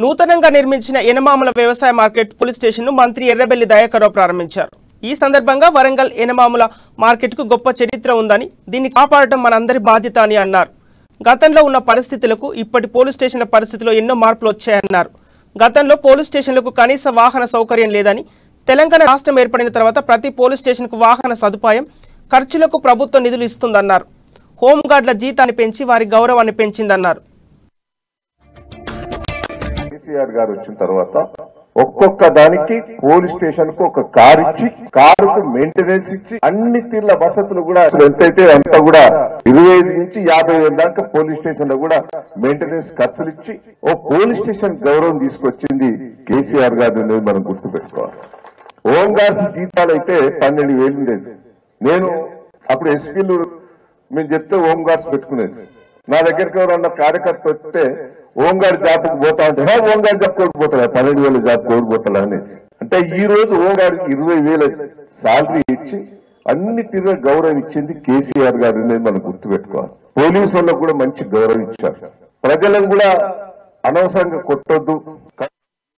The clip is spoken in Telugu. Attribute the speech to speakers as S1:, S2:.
S1: నూతనంగా నిర్మించిన ఎనమాముల వ్యవసాయ మార్కెట్ పోలీస్ స్టేషన్ను మంత్రి ఎర్రబెల్లి దయాకర్రావు ప్రారంభించారు. ఈ సందర్భంగా వరంగల్ ఎనమాముల మార్కెట్కు గొప్ప చరిత్ర ఉందని, దీన్ని కాపాడటం మనందరి బాధ్యత అని అన్నారు. గతంలో ఉన్న పరిస్థితులకు ఇప్పటి పోలీస్ స్టేషన్ల పరిస్థితిలో ఎన్నో మార్పులు వచ్చాయన్నారు. గతంలో పోలీస్ స్టేషన్లకు కనీస వాహన సౌకర్యం లేదని, తెలంగాణ రాష్ట్రం ఏర్పడిన తర్వాత ప్రతి పోలీస్ స్టేషన్కు వాహన సదుపాయం, ఖర్చులకు ప్రభుత్వం నిధులు ఇస్తుందన్నారు. హోంగార్డుల జీతాన్ని పెంచి వారి గౌరవాన్ని పెంచిందన్నారు.
S2: కేసీఆర్ గారు వచ్చిన తర్వాత ఒక్కొక్క దానికి పోలీస్ స్టేషన్ కు ఒక కారు ఇచ్చి, కారుకు మెయింటెనెన్స్ ఇచ్చి, అన్ని తీర్ల వసతులు కూడా ఎంతైతే అంతా కూడా 25 నుంచి 50,000 దాకా పోలీస్ స్టేషన్ లో కూడా మెయింటెనెన్స్ ఖర్చులు ఇచ్చి ఓ పోలీస్ స్టేషన్ గౌరవం తీసుకొచ్చింది కేసీఆర్ గారు అనేది మనం గుర్తుపెట్టుకోవాలి. హోంగార్డ్స్ జీతాలు అయితే 12,000 ఉండేది. నేను అప్పుడు ఎస్పీలు మేము చెప్తే హోంగార్డ్స్ పెట్టుకునేది. నా దగ్గరికి ఎవరన్నా కార్యకర్త వస్తే హోంగార్డ్ జాబ్కి పోతా అంటే హోంగార్డ్ జాబ్ కోడిపోతాడు, 12,000 జాబ్ కోడిపోతాడు అనేది. అంటే ఈ రోజు హోంగార్డ్కి 20,000 శాలరీ ఇచ్చి అన్ని తీరుగా గౌరవం ఇచ్చింది కేసీఆర్ గారు అనేది మనం గుర్తుపెట్టుకోవాలి. పోలీసు వాళ్ళకు కూడా మంచి గౌరవం ఇచ్చారు. ప్రజలను కూడా అనవసరంగా కొట్టొద్దు,